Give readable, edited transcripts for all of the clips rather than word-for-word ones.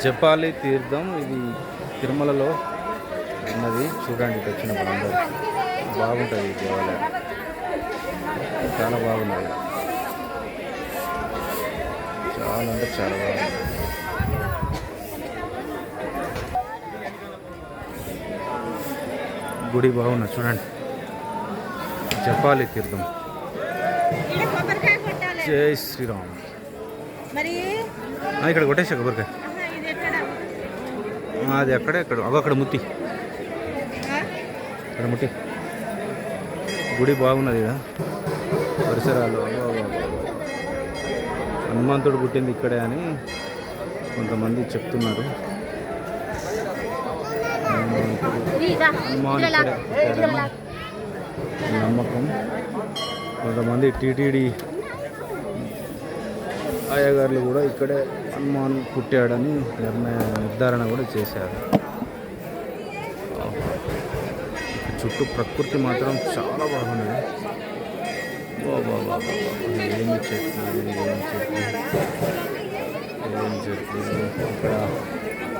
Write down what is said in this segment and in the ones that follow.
జపాలి తీర్థం ఇది తిరుమలలో ఉన్నది. చూడండి ఇటు వచ్చినప్పుడు అందరూ బాగుంటుంది ఈ దేవాలయం, చాలా బాగున్నది, చాలా అంటే చాలా బాగుంది. గుడి బాగున్నది చూడండి. జపాలి తీర్థం. జై శ్రీరామ్. ఇక్కడ కొట్టేసా కొబ్బరికాయ. అది అక్కడే అక్కడ ముత్తి, అక్కడ ముట్టి. గుడి బాగున్నది కదా, పరిసరాలు. హనుమంతుడు పుట్టింది ఇక్కడే అని కొంతమంది చెప్తున్నారు. హనుమాన్ ఇక్కడే పుట్టాడని నమ్మకం. కొంతమంది టీటీడీ అయ్యగారులు కూడా ఇక్కడే హనుమాన్ పుట్టాడని నిర్ధారణ కూడా చేశారు. చుట్టూ ప్రకృతి మాత్రం చాలా బాగున్నది. ఏమి చెట్లు, ఏం చెట్లు, ఏం చెట్లు.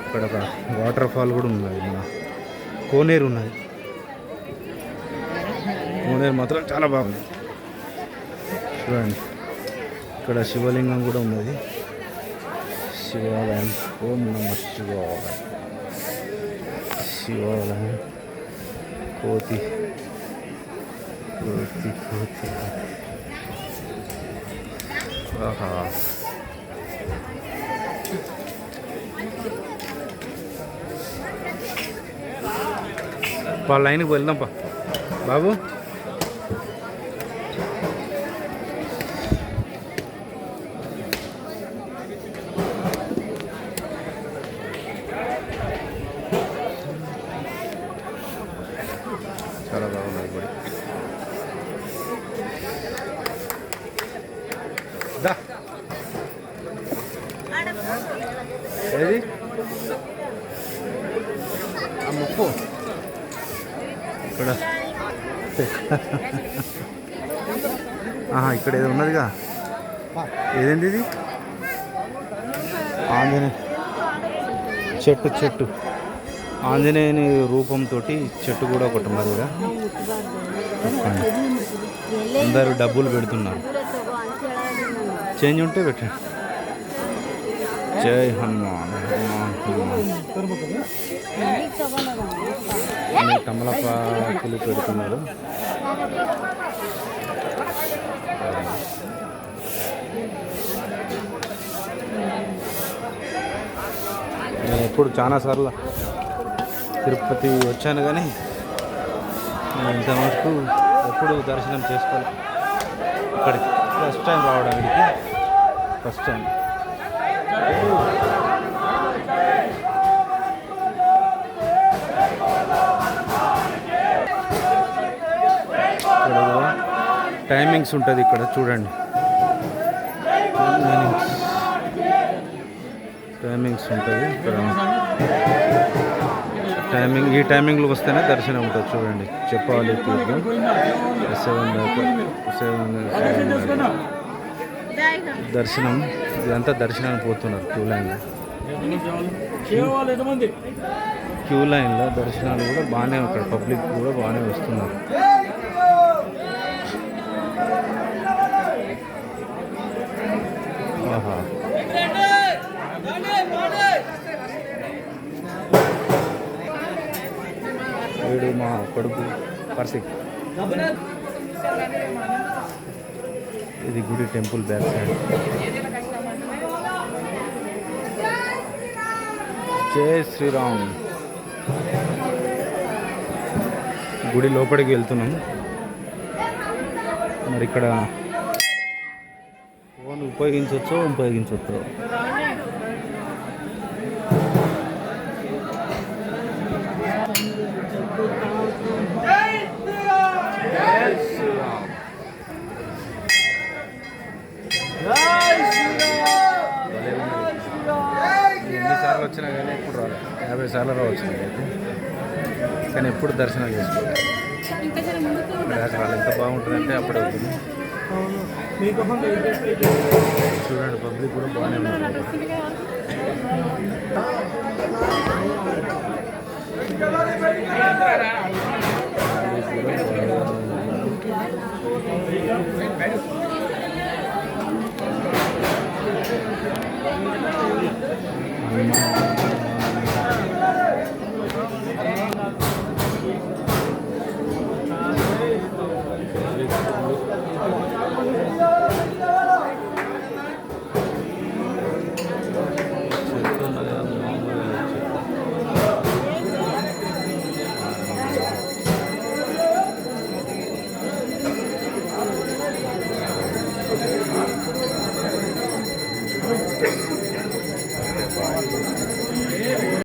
ఇక్కడ ఒక వాటర్ ఫాల్ కూడా ఉన్నది, మన కోనేరు ఉన్నది. కోనేరు మాత్రం చాలా బాగుంది చూడండి. ఇక్కడ శివలింగం కూడా ఉన్నది, శివాలయం. ఓం నమ శివాయ. శివాలయం. కోతి కోతి కోతి. ఆహా, లైన్కి వెళ్దాంపా బాబు. చాలా బాగున్నది గుడి. ఏది ఆ ముప్పు ఇక్కడ ఇక్కడ ఏదో ఉన్నదిగా. ఏదేంటి ఇది? ఆంజనేయ చెట్టు ఆంజనేయుని రూపంతో చెట్టు కూడా ఒకటి ఉన్నది కదా. అందరూ డబ్బులు పెడుతున్నారు, చేంజ్ ఉంటే పెట్టండి. జై హనుమాన్. తమలపాకులు పెడుతున్నారు. నేను ఎప్పుడు చాలాసార్లు తిరుపతి వచ్చాను కానీ ఇంతవరకు ఎప్పుడు దర్శనం చేసుకోవాలి. ఇక్కడికి ఫస్ట్ టైం రావడం, ఇక్కడికి ఫస్ట్ టైం. ఇక్కడ కూడా టైమింగ్స్ ఉంటుంది, ఇక్కడ చూడండి. టైమింగ్స్ ఉంటుంది ఇక్కడ. ఈ టైమింగ్లో వస్తేనే దర్శనం ఉంటుంది చూడండి. చెప్పాలి తీర్థం 7 దాకా, 7 దర్శనం. ఇదంతా దర్శనానికి పోతున్నారు క్యూ లైన్లో దర్శనాలు కూడా బాగానే, ఇక్కడ పబ్లిక్ కూడా బాగానే వస్తున్నారు. ఆహా, వీడు మా కొడుకు పర్సిక్. ఇది గుడి టెంపుల్ బ్యాక్ సైడ్. జై శ్రీరామ్. గుడి లోపలికి వెళ్తున్నాం. మరి ఇక్కడ ఫోన్ ఉపయోగించవచ్చు. ఎన్నిసార్లు వచ్చినా కానీ ఎప్పుడు రాలేదు, 50 సార్లు రావచ్చు అయితే, కానీ ఎప్పుడు దర్శనం చేసుకోవాలి. రాలేదు. ఎంత బాగుంటుందంటే అప్పుడే అవుతుంది. చూడండి, పబ్లిక్ కూడా బాగానే ఉన్నారు. ఖాళీ కూడా బాగా ఉన్నాయి.